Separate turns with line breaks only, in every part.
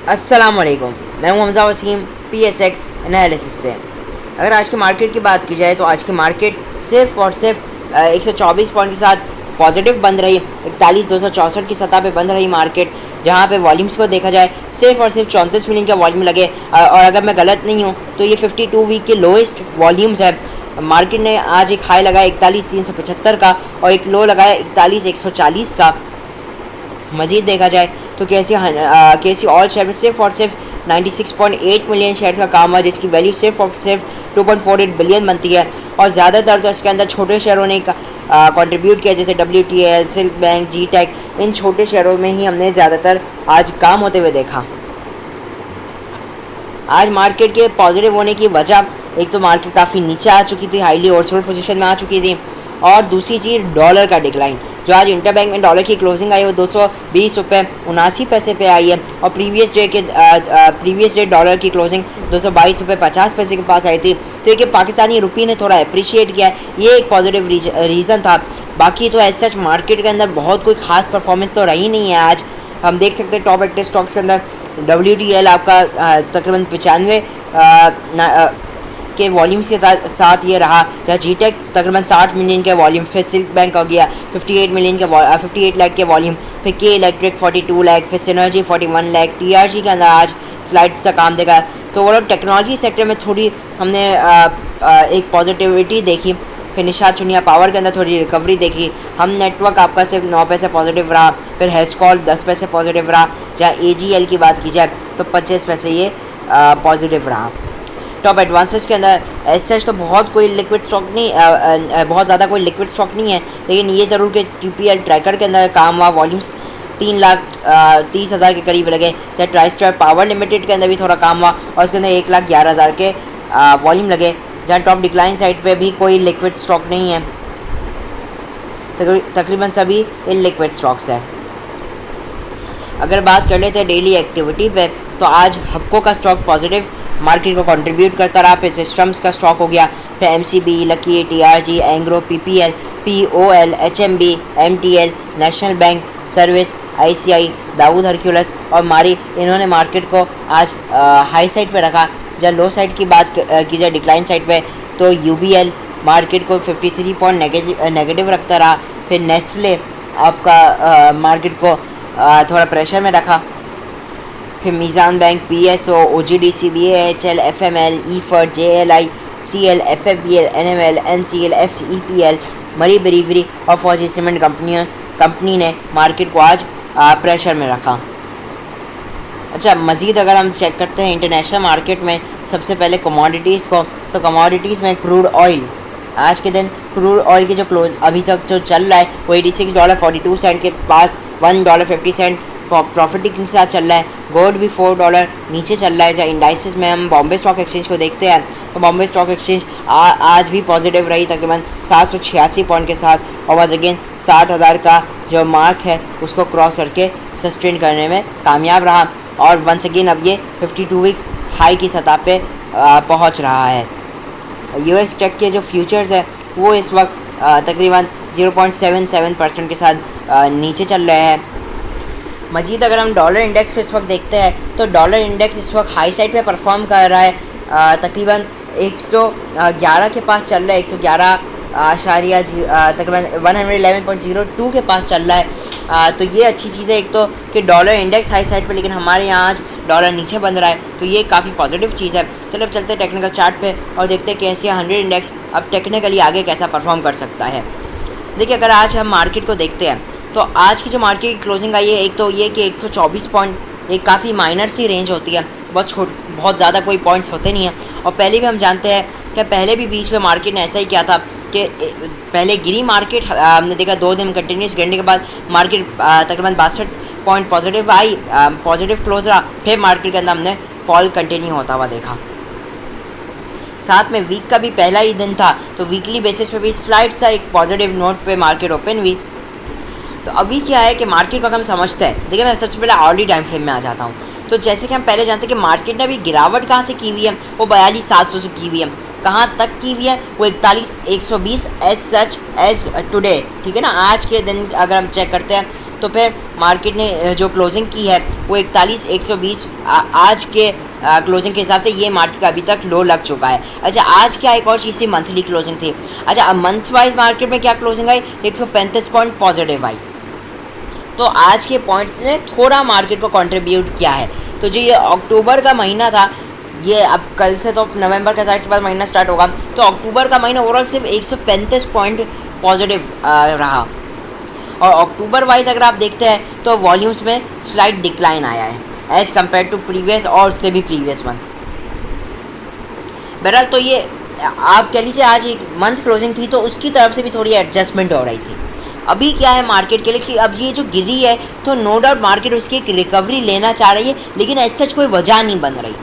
अस्सलामुअलैकुम, मैं हूं हमज़ा वसीम PSX एनालिसिस से। अगर आज के मार्केट की बात की जाए तो आज की मार्केट सिर्फ और सिर्फ 124 पॉइंट के साथ पॉजिटिव बंद रही। 41,264 की सतह पे बंद रही मार्केट, जहां पे वॉल्यूम्स को देखा जाए सिर्फ और सिर्फ 34 मिलियन का वॉल्यूम लगे। और अगर मैं गलत नहीं हूं तो ये 52 वीक के लोएस्ट वॉल्यूम्स है। मार्केट ने आज एक हाई लगाया 41,375 का और एक लो लगाया 41,140 का। मज़ीद देखा जाए तो KC ऑल शेयर में सिर्फ और सिर्फ 96.8 मिलियन शेयर का काम हुआ, जिसकी वैल्यू सिर्फ और सिर्फ 2.48 बिलियन बनती है। और ज़्यादातर तो इसके अंदर छोटे शेयरों ने कंट्रीब्यूट किया, जैसे WTL, सिल्क बैंक, GTEC। इन छोटे शेयरों में ही हमने ज़्यादातर आज काम होते हुए देखा। आज मार्केट के पॉजिटिव होने की वजह, एक तो मार्केट काफ़ी नीचे आ चुकी थी, हाईली ओवरसोल्ड पोजीशन में आ चुकी थी, और दूसरी चीज़ डॉलर का डिक्लाइन। जो आज इंटरबैंक में डॉलर की क्लोजिंग आई वो 220 रुपये 79 पैसे पे आई है, और प्रीवियस डे डॉलर की क्लोजिंग 222 रुपये 50 पैसे के पास आई थी। तो ये पाकिस्तानी रुपये ने थोड़ा अप्रिशिएट किया है, ये एक पॉजिटिव रीज़न था। बाकी तो एज सच मार्केट के अंदर बहुत कोई खास परफॉर्मेंस तो रही नहीं है। आज हम देख सकते हैं टॉप एक्टिव स्टॉक्स के अंदर WTL आपका तकरीबन 95 के वॉल्यूम्स के साथ ये रहा, जहाँ GTEC तकरीबन 60 मिलियन के वॉल्यूम, फिर सिल्क बैंक हो गया 58 लाख के वॉल्यूम, फिर K इलेक्ट्रिक 42 लाख, फिर सिनर्जी 41 लाख, TRG के अंदर आज स्लाइड सा काम देखा। तो वो लोग टेक्नोलॉजी सेक्टर में थोड़ी हमने एक पॉजिटिविटी देखी। फिर निशात चुनिया पावर के अंदर थोड़ी रिकवरी देखी। हम नेटवर्क आपका सिर्फ 9 पैसे पॉजिटिव रहा, फिर हेस्टकॉल 10 पैसे पॉजिटिव रहा। जहाँ AGL की बात की जाए तो 25 पैसे ये पॉजिटिव रहा। टॉप एडवांसेस के अंदर एज सच तो बहुत कोई लिक्विड स्टॉक नहीं, बहुत ज़्यादा कोई लिक्विड स्टॉक नहीं है, लेकिन ये ज़रूर कि TPL ट्रैकर के अंदर काम हुआ। वॉल्यूम्स 3,30,000 के करीब लगे। चाहे ट्राइस्टार पावर लिमिटेड के अंदर भी थोड़ा काम हुआ और उसके अंदर 1,11,000 के वॉल्यूम लगे। जहाँ टॉप डिक्लाइन साइड पे भी कोई लिक्विड स्टॉक नहीं है, तकरीबन सभी इनलिक्विड स्टॉक्स है। अगर बात कर लेते हैं डेली एक्टिविटी पे, तो आज हब्को का स्टॉक पॉजिटिव मार्केट को कंट्रीब्यूट करता रहा। फिर सिस्टम्स का स्टॉक हो गया, फिर MCB, Lucky, TRG, Engro, PPL, POL, HMB, MTL, National Bank, Service, ICI, Dawood Hercules और मारी, इन्होंने मार्केट को आज हाई साइड पे रखा। जब लो साइड की बात की जाए डिक्लाइन साइड पे, तो UBL मार्केट को 53 पॉइंट नेगेटिव रखता रहा। फिर नेस्ले आपका मार्केट को थोड़ा प्रेशर में रखा। फिर मीज़ान bank, PSO, OGDC, BAHL, FML, EFERT, JLI, CL, FFBL, NML, NCL, FCEPL, मरी बेरीवरी और फौजी सीमेंट कंपनी ने मार्केट को आज प्रेशर में रखा। अच्छा, मज़ीद अगर हम चेक करते हैं इंटरनेशनल मार्केट में, सबसे पहले कमोडिटीज़ को, तो कमोडिटीज़ में क्रूड ऑयल, आज के दिन क्रूड ऑयल की जो क्लोज अभी तक जो चल रहा है वो $86.42 के पास, $1.50 प्रॉफिट के साथ चल रहा है। गोल्ड भी $4 नीचे चल रहा है। जहाँ इंडाइसिस में हम बॉम्बे स्टॉक एक्सचेंज को देखते हैं, तो बॉम्बे स्टॉक एक्सचेंज आज भी पॉजिटिव रही, तकरीबन 786 पॉइंट के साथ, और वॉज अगेन 60,000 का जो मार्क है उसको क्रॉस करके सस्टेन करने में कामयाब रहा। और वंस अगेन अब ये 52 वीक हाई की सतह पे पहुँच रहा है। US टेक के जो फ्यूचर्स है वो इस वक्त तकरीबन 0.77% के साथ नीचे चल रहे हैं। मज़ीद अगर हम डॉलर इंडेक्स को इस वक्त देखते हैं, तो डॉलर इंडेक्स इस वक्त हाई साइड पे परफॉर्म कर रहा है, तकरीबन 111 के पास चल रहा है, 111 तकरीबन 111.02 के पास चल रहा है। तो ये अच्छी चीज़ है, एक तो कि डॉलर इंडेक्स हाई साइड पे, लेकिन हमारे यहाँ आज डॉलर नीचे बन रहा है, तो ये काफ़ी पॉजिटिव चीज़ है। चलो अब चलते हैं टेक्निकल चार्ट पे और देखते हैं कि ASEAN 100 इंडेक्स अब टेक्निकली आगे कैसा परफॉर्म कर सकता है। देखिए, अगर आज हम मार्केट को देखते हैं तो आज की जो मार्केट की क्लोजिंग आई है, एक तो ये कि 124 पॉइंट, एक काफ़ी माइनर सी रेंज होती है, बहुत ज़्यादा कोई पॉइंट्स होते नहीं हैं। और पहले भी हम जानते हैं कि पहले भी बीच में मार्केट ने ऐसा ही किया था कि पहले गिरी मार्केट, हमने देखा 2 दिन कंटिन्यूस गिरने के बाद मार्केट तकरीबन 62 पॉइंट पॉजिटिव आई, पॉजिटिव क्लोज रहा, फिर मार्केट के अंदर हमने फॉल कंटिन्यू होता हुआ देखा। साथ में वीक का भी पहला ही दिन था, तो वीकली बेसिस पे भी स्लाइड सा एक पॉजिटिव नोट पे मार्केट ओपन हुई। तो अभी क्या है कि मार्केट को हम समझते हैं। देखिए, मैं सबसे पहले आवर्ली टाइम फ्रेम में आ जाता हूँ। तो जैसे कि हम पहले जानते हैं कि मार्केट ने अभी गिरावट कहाँ से की हुई है, वो 42,700 से की हुई है। कहाँ तक की हुई है, वो 41,120 एज सच एज टुडे, ठीक है ना। आज के दिन अगर हम चेक करते हैं तो फिर मार्केट ने जो क्लोजिंग की है वो 41,120 आज के क्लोजिंग के हिसाब से ये मार्केट का अभी तक लो लग चुका है। अच्छा, आज क्या एक और चीज़ थी, मंथली क्लोजिंग थी। अच्छा, अब मंथ वाइज मार्केट में क्या क्लोजिंग आई, 135 पॉइंट पॉजिटिव आई। तो आज के पॉइंट्स ने थोड़ा मार्केट को कंट्रीब्यूट किया है। तो जो ये अक्टूबर का महीना था, ये अब कल से तो नवंबर का साइड से बाद महीना स्टार्ट होगा, तो अक्टूबर का महीना ओवरऑल सिर्फ 135 पॉइंट पॉजिटिव रहा। और अक्टूबर वाइज अगर आप देखते हैं तो वॉल्यूम्स में स्लाइट डिक्लाइन आया है एज़ कम्पेयर टू प्रीवियस और उससे भी प्रीवियस मंथ। बहरहाल तो ये आप कह लीजिए आज एक मंथ क्लोजिंग थी तो उसकी तरफ से भी थोड़ी एडजस्टमेंट हो रही थी। अभी क्या है मार्केट के लिए कि अब ये जो गिरी है तो नो डाउट मार्केट उसकी एक रिकवरी लेना चाह रही है, लेकिन ऐसा कोई वजह नहीं बन रही।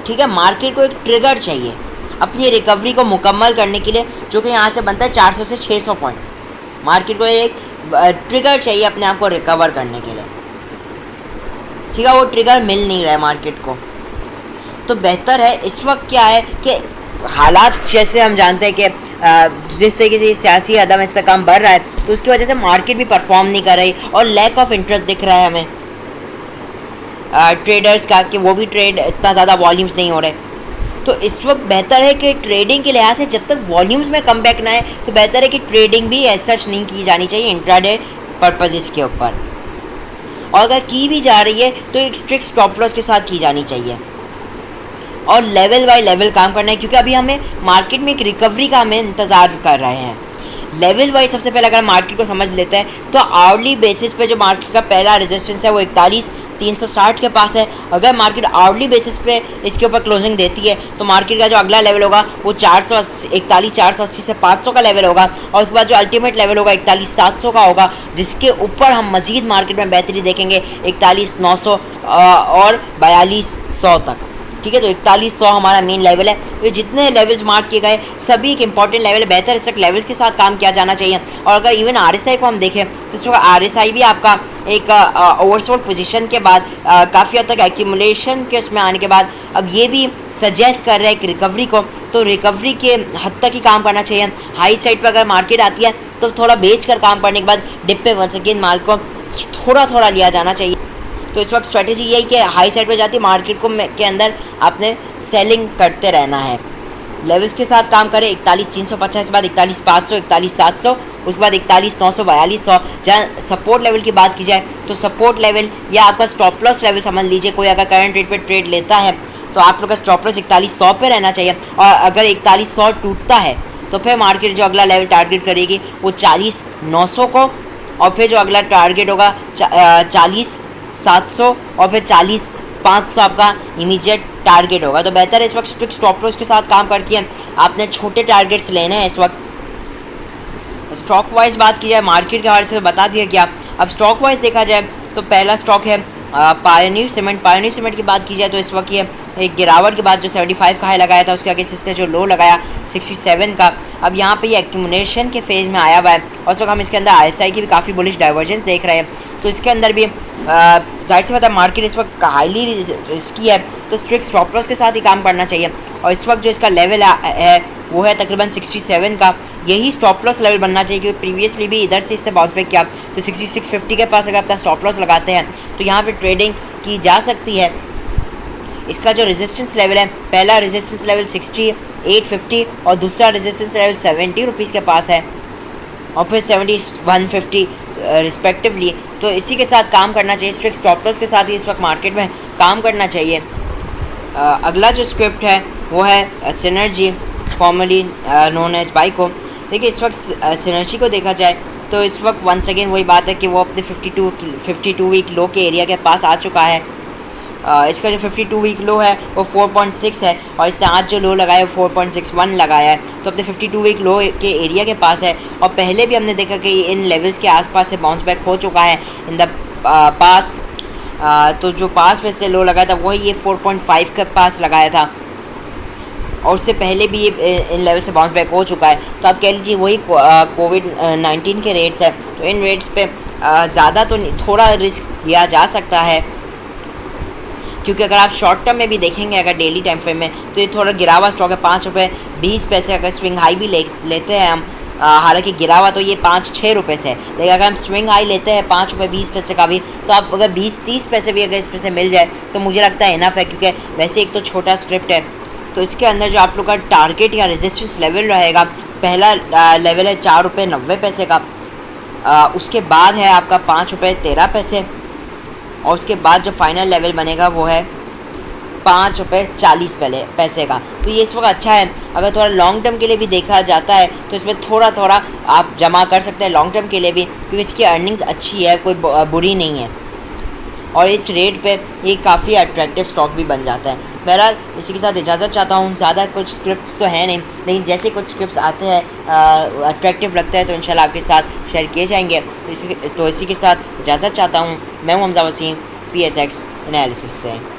ठीक है, मार्केट को एक ट्रिगर चाहिए अपनी रिकवरी को मुकम्मल करने के लिए, जो कि यहाँ से बनता है 400 से 600 पॉइंट। मार्केट को एक ट्रिगर चाहिए अपने आप को रिकवर करने के लिए। ठीक है, वो ट्रिगर मिल नहीं रहा है मार्केट को। तो बेहतर है इस वक्त क्या है कि हालात जैसे हम जानते हैं कि जिससे किसी सियासी अदम इस्तेकाम बढ़ रहा है तो उसकी वजह से मार्केट भी परफॉर्म नहीं कर रही और लैक ऑफ इंटरेस्ट दिख रहा है हमें ट्रेडर्स का, कि वो भी ट्रेड इतना ज़्यादा वॉल्यूम्स नहीं हो रहे। तो इस वक्त बेहतर है कि ट्रेडिंग के लिहाज से जब तक वॉल्यूम्स में कम बैक ना आए तो बेहतर है कि ट्रेडिंग भी एज सच नहीं की जानी चाहिए इंट्राडे पर्पजेस के ऊपर। और अगर की भी जा रही है तो एक स्ट्रिक्ट स्टॉप लॉस के साथ की जानी चाहिए और लेवल बाय लेवल काम करना है, क्योंकि अभी हमें मार्केट में एक रिकवरी का हमें इंतज़ार कर रहे हैं। लेवल वाइज सबसे पहले अगर मार्केट को समझ लेते हैं तो आवरली बेसिस पे जो मार्केट का पहला रेजिस्टेंस है वो 41,360 के पास है। अगर मार्केट आवरली बेसिस पे इसके ऊपर क्लोजिंग देती है तो मार्केट का जो अगला लेवल होगा वो 41,480 से 500 का लेवल होगा और उसके बाद जो अल्टीमेट लेवल होगा 41,700 का होगा, जिसके ऊपर हम मजीद मार्केट में बेहतरी देखेंगे 41,900 और 4200 तक। ठीक है, तो 4100 हमारा मेन लेवल है। ये जितने लेवल्स मार्क किए गए सभी एक इंपॉर्टेंट लेवल है, बेहतर इस तक लेवल्स के साथ काम किया जाना चाहिए। और अगर इवन आरएसआई को हम देखें तो इसमें आरएसआई भी आपका एक ओवरसोल्ड पोजीशन के बाद काफ़ी हद तक एक्यूमुलेशन के उसमें आने के बाद अब ये भी सजेस्ट कर रहा है कि रिकवरी को, तो रिकवरी के हद तक ही काम करना चाहिए। हाई साइड पर अगर मार्केट आती है तो थोड़ा बेच कर काम करने के बाद डिप पे वंस अगेन माल को थोड़ा थोड़ा लिया जाना चाहिए। तो इस वक्त स्ट्रेटेजी यही कि हाई साइड पे जाती मार्केट को के अंदर आपने सेलिंग करते रहना है। लेवल्स के साथ काम करें 41,350 के बाद 41,500, 41,700, उसके बाद 41,900, 4200। जहाँ सपोर्ट लेवल की बात की जाए तो सपोर्ट लेवल या आपका स्टॉप लॉस लेवल समझ लीजिए, कोई अगर करंट रेट पे ट्रेड लेता है तो आप लोग का स्टॉप लॉस 4100 पे रहना चाहिए। और अगर 4100 टूटता है तो फिर मार्केट जो अगला लेवल टारगेट करेगी वो 40,900 को, और फिर जो अगला टारगेट होगा 40,700 और फिर 40,500 आपका इमीडिएट टारगेट होगा। तो बेहतर है इस वक्त स्ट्रिक्ट स्टॉप लॉस के साथ काम करती है, आपने छोटे टारगेट्स लेने हैं इस वक्त। स्टॉक वाइज बात की जाए मार्केट के हवाले से बता दिया गया। अब स्टॉक वाइज देखा जाए तो पहला स्टॉक है पायोनियर सीमेंट। पायोनियर सीमेंट की बात की जाए तो इस वक्त ये एक गिरावट के बाद जो 75 का हाई लगाया था उसके आगे इसने जो लो लगाया 67 का, अब यहाँ पे ये एक्यूमुलेशन के फेज़ में आया हुआ है। और उस वक्त हम इसके अंदर आरएसआई की भी काफ़ी बुलिश डाइवर्जेंस देख रहे हैं। तो इसके अंदर भी जाहिर सी बात है मार्केट इस वक्त हाईली रिस्की है, तो स्ट्रिक्ट स्टॉप लॉस के साथ ही काम करना चाहिए। और इस वक्त जो इसका लेवल है वो है तकरीबन 67 का, यही स्टॉप लॉस लेवल बनना चाहिए, क्योंकि प्रीवियसली भी इधर से इसने बाउंस बैक किया तो 6650 के पास अगर अपना स्टॉप लॉस लगाते हैं तो यहाँ पे ट्रेडिंग की जा सकती है। इसका जो रेजिस्टेंस लेवल है, पहला रेजिस्टेंस लेवल 6850 और दूसरा रेजिस्टेंस लेवल 70 रुपीज़ के पास है और फिर 7150 रिस्पेक्टिवली। तो इसी के साथ काम करना चाहिए, स्ट्रिक्ट स्टॉप लॉस के साथ ही इस वक्त मार्केट में काम करना चाहिए। अगला जो स्क्रिप्ट है वो है सिनर्जी, फॉर्मली नोन एज बाइको। देखिए इस वक्त सिनर्जी को देखा जाए तो इस वक्त वंस अगेन वही बात है कि वो अपने 52 वीक लो के एरिया के पास आ चुका है। इसका जो 52 वीक लो है वो 4.6 है और इसने आज जो लो लगाया है 4.61 लगाया है, तो अपने 52 वीक लो के एरिया के पास है। और पहले भी हमने देखा कि इन लेवल्स के आसपास से बाउंस बैक हो चुका है इन द पास। तो जो पास में से लो लगाया था वही ये 4.5 के पास लगाया था और उससे पहले भी ये इन लेवल से बाउंस बैक हो चुका है। तो आप कह लीजिए वही कोविड-19 के रेट्स है, तो इन रेट्स पे ज़्यादा तो थोड़ा रिस्क लिया जा सकता है, क्योंकि अगर आप शॉर्ट टर्म में भी देखेंगे अगर डेली टाइम फ्रेम में तो ये थोड़ा गिरा हुआ स्टॉक है। 5 रुपये 20 पैसे अगर स्विंग हाई भी लेते हैं हम हालांकि गिरा हुआ तो ये 5-6 रुपये से है, लेकिन अगर हम स्विंग हाई लेते हैं 5 रुपये 20 पैसे का भी, तो आप अगर 20-30 पैसे भी अगर इस पे से मिल जाए तो मुझे लगता है इनफ है, क्योंकि वैसे एक तो छोटा स्क्रिप्ट है। तो इसके अंदर जो आप लोग का टारगेट या रेजिस्टेंस लेवल रहेगा, पहला लेवल है 4 रुपये 90 पैसे का, उसके बाद है आपका 5 रुपये 13 पैसे, और उसके बाद जो फाइनल लेवल बनेगा वो है 5 रुपये 40 पैसे का। तो ये इस वक्त अच्छा है। अगर थोड़ा लॉन्ग टर्म के लिए भी देखा जाता है तो इसमें थोड़ा थोड़ा आप जमा कर सकते हैं लॉन्ग टर्म के लिए भी, क्योंकि इसकी अर्निंग्स अच्छी है, कोई बुरी नहीं है, और इस रेट पे ये काफ़ी अट्रैक्टिव स्टॉक भी बन जाता है। बहरहाल इसी के साथ इजाज़त चाहता हूँ। ज़्यादा कुछ स्क्रिप्ट्स तो है नहीं, लेकिन जैसे कुछ स्क्रिप्ट्स आते हैं अट्रैक्टिव लगता है तो इंशाल्लाह आपके साथ शेयर किए जाएंगे। तो इसी के साथ इजाज़त चाहता हूँ। मैं हूँ हमजा वसीम, PSX एनालिसिस से।